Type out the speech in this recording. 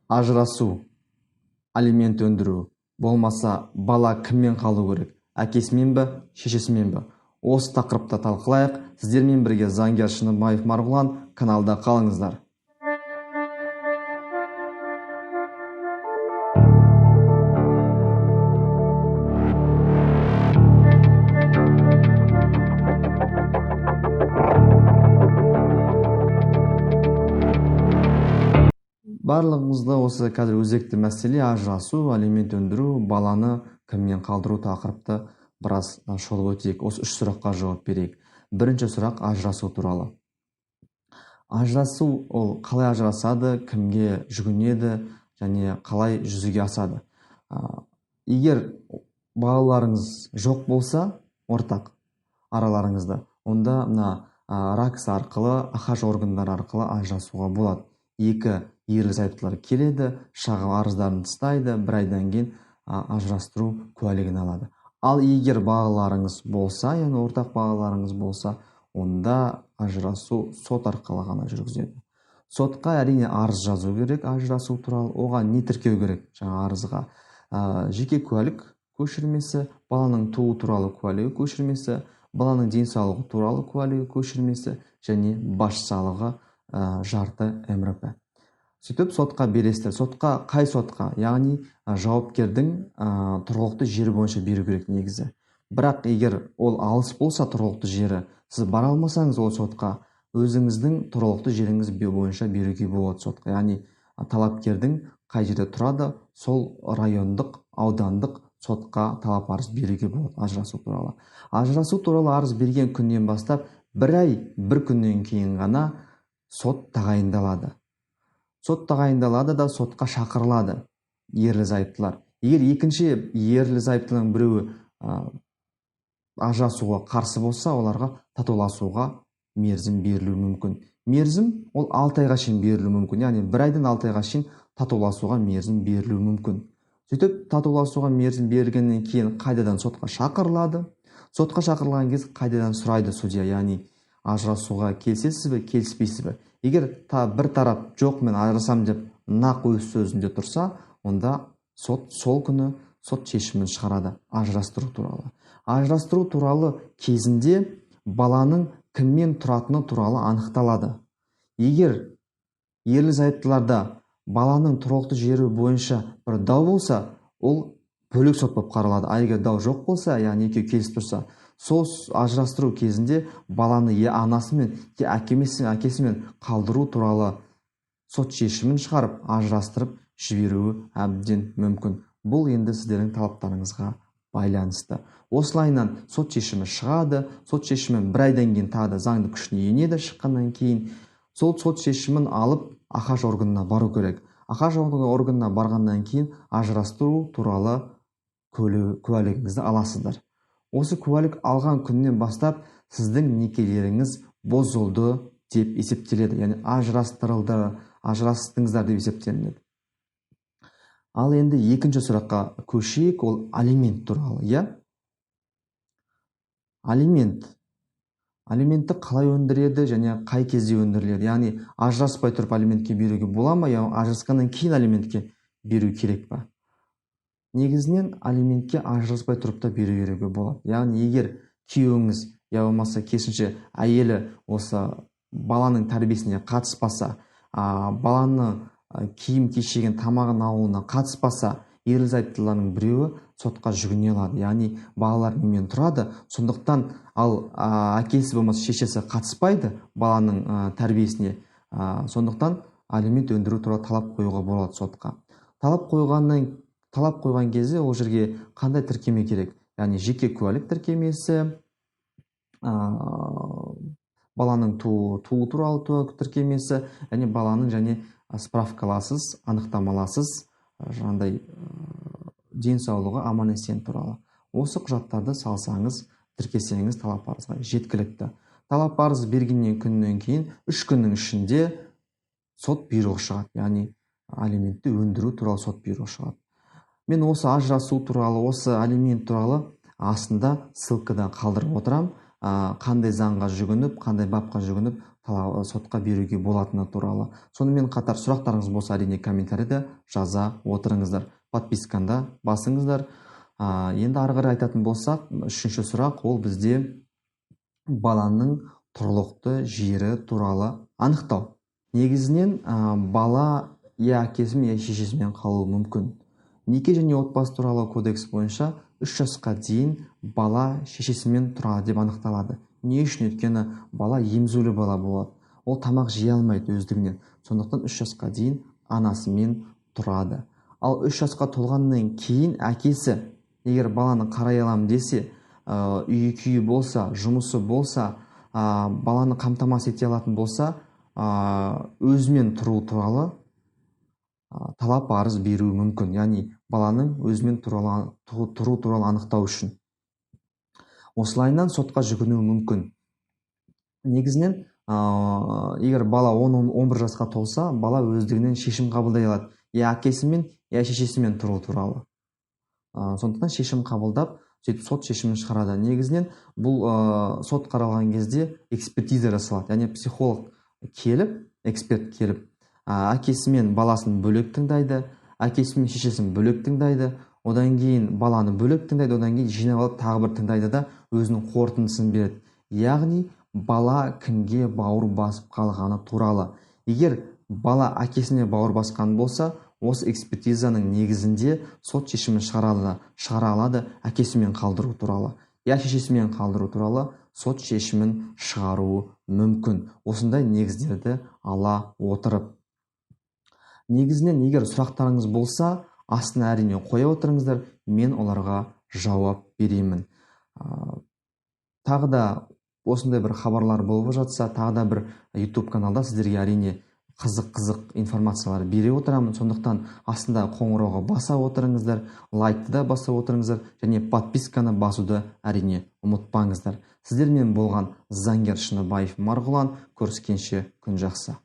Ажырасу, алимент өндіру, болмаса бала кіммен қалу керек? Әкесімен бе, шешесімен бе? Осы тақырыпта талқылайық. Сіздермен бірге заңгер Шыныбаев Марғұлан. Каналда қалыңыздар. Барлығымызда осы қазір өзекті мәселе ажырасу, алимент өндіру, баланы кіммен қалдыру тақырыпты біраз шолып өтейік. Осы үш сұраққа жауап берейік. Бірінші сұрақ ажырасу туралы. Ажырасу ол қалай ажырасады, кімге жүгінеді және қалай жүзеге асады? Егер балаларыңыз жоқ болса, ортақ араларыңызда, онда мына РАКС арқылы, АХАЖ органдары арқылы ажырасуға болады. Екі ерлі-зайыптылар келеді, шағым арыздарын тастайды, бір айдан кейін ажырастыру куәлігін алады. Ал егер балаларыңыз болса, яғни ортақ балаларыңыз болса, онда ажырасу сот арқылы ғана жүргізеді. Сотқа әрине арыз жазу керек ажырасу туралы. Оған не тіркеу керек? Жаңа арызға жеке куәлік көшірмесі, баланың туу туралы куәлігі көшірмесі, баланың денсаулығы туралы куәлігі көшірмесі және баж салығы жарты МРП. Сөйтіп сотқа бересіздер. Сотқа, қай сотқа? Яғни жауапкердің тұрғылықты жері бойынша беру керек негізі. Бірақ егер ол алыс болса тұрғылықты жері, сіз бара алмасаңыз ол сотқа, өзіңіздің тұрғылықты жеріңіз бойынша беруге болады сотқа. Яғни талапкердің қай жерде тұрады, сол райондық, аудандық сотқа талап арыз беруге болады ажырасу туралы. Ажырасу туралы арыз берген күннен бастап бір ай, бір күннен кейін ғана сот тағайындалады. Сот тағайындалады да сотқа шақырылады ерлі-зайыптылар. Егер екінші ерлі-зайыптының біреуі ажырасуға қарсы болса, оларға татуласуға мерзім берілуі мүмкін. Мерзім ол 6 айға шейін берілуі мүмкін. Яғни бір айдан 6 айға шейін татуласуға мерзім берілуі мүмкін. Сөйтіп татуласуға мерзім берілгеннен кейін қайтадан сотқа шақырылады. Сотқа шақырылған кез қайтадан сұрайды судья, яғни ажырасуға келісесіз бе, келіспейсіз бе? Егер бір тарап жоқ, мен ажырасам деп нақ өз сөзінде тұрса, онда сот сол күні сот шешімін шығарады ажырастыру туралы. Ажырастыру туралы кезінде баланың кіммен тұратыны туралы анықталады. Егер ерлі-зайыптыларда баланың тұрғылықты жері бойынша бір дау болса, ол бөлек сот болып қаралады. Егер дау жоқ болса, яғни екеуі келісіп тұрса, сол ажырастыру кезінде баланы анасымен, әкесімен қалдыру туралы сот шешімін шығарып, ажырастырып жіберуі әбден мүмкін. Бұл енді сіздердің талаптарыңызға байланысты. Осылайынан сот шешімі шығады, сот шешімі бір айдан кейін тағы да заңды күшіне енеді. Шыққаннан кейін сол сот шешімін алып АХАЖ органына бару керек. АХАЖ органына барғаннан кейін ажырастыру туралы куәлігіңізді аласыздар. Осы куәлік алған күннен бастап сіздің некелеріңіз бұзылды деп есептеледі. Яғни ажырастыңыздар деп есептелінеді. Ал енді екінші сұраққа көшейік, ол алимент туралы. Алиментті қалай өндіреді және қай кезде өндіріледі? Яғни ажыраспай тұрып алиментке беруге бола ма, яғни ажырасқаннан кейін алиментке беру керек па? Негізінен алиментке ажыраспай тұрып та беруге болады. Яғни егер күйеуіңіз, я болмаса керісінше әйелі осы баланың тәрбиесіне қатыспаса, баланы киім-кешегін тамағын алуына қатыспаса, ерлі-зайыптылардың біреуі сотқа жүгіне алады. Яғни балалар менімен тұрады, сондықтан ал әкесі болмаса шешесі қатыспайды баланың тәрбиесіне, сондықтан алимент өндіру туралы талап қоюға болады сотқа. Талап қойған кезде ол жерге қандай тіркеме керек? Яғни жеке куәлік тіркемесі, баланың туу туралы тіркемесі, және баланың және справкаласыз, анықтамаласыз жаңағыдай денсаулығы аман-есен туралы. Осы құжаттарды салсаңыз, тіркесеңіз талап арызға жеткілікті. Талап арыз бергеннен күннен кейін 3 күннің ішінде сот бұйрығы шығады. Яғни алиментті өндіру туралы сот бұйрығы шығады. Мен осы ажырасу туралы, осы алимент туралы астында ссылкадан қалдырып отырам. Қандай заңға жүгініп, қандай бапқа жүгініп сотқа беруге болатыны туралы. Сонымен қатар сұрақтарыңыз болса, әрине комментарийде жаза отырыңыздар. Подписканы басыңыздар. Енді ары қарай айтатын болсақ, үшінші сұрақ ол бізде баланың тұрғылықты жері туралы анықтау. Негізінен бала я әкесімен, я шешесімен қалуы мүмкін. Неке және отбасы туралы кодекс бойынша 3 жасқа дейін бала шешесімен тұрады деп анықталады. Не үшін? Өйткені бала емзулі бала болады. Ол тамақ жей алмайды өздігінен. Сондықтан 3 жасқа дейін анасымен тұрады. Ал 3 жасқа толғаннан кейін әкесі егер баланы қарай алам десе, үйі күйі болса, жұмысы болса, баланы қамтамасыз ете алатын болса, өзімен тұру туралы талап арыз беруі мүмкін. Яғни баланың өзімен тұру туралы анықтау үшін. Осылайынан сотқа жүгінуі мүмкін. Негізінен егер бала 10-11 жасқа толса, бала өздігінен шешім қабылдай алады. Я әкесімен, я шешесімен тұру туралы. Сондықтан шешім қабылдап, сөйтіп сот шешімін шығарады. Негізінен бұл сот қаралған кезде экспертиза жасалады. Яғни психолог келіп, эксперт келіп, әкесімен баласын бөлек тыңдайды, әкесімен шешесін бөлек тыңдайды, одан кейін баланы бөлек тыңдайды, одан кейін жинап алып тағы бір тыңдайды да өзінің қорытындысын береді. Яғни бала кімге бауыр басып қалғаны туралы. Егер бала әкесіне бауыр басқан болса, осы экспертизаның негізінде сот шешімін шығара алады әкесімен қалдыру туралы. Я шешесімен қалдыру туралы сот шешімін шығаруы мүмкін. Осындай негіздерді ала отырып. Негізінен егер сұрақтарыңыз болса, астына әрине қоя отырыңыздар, мен оларға жауап беремін. Тағы да осындай бір хабарлар болып жатса, тағы да бір YouTube каналда сіздерге әрине қызық информациялар бере отырамын. Сондықтан астында қоңырауға баса отырыңыздар, лайкты да баса отырыңыздар және подписканы басуды әрине ұмытпаңыздар. Сіздермен болған заңгер Шыныбаев Марғұлан. Көріскенше күн жақсы.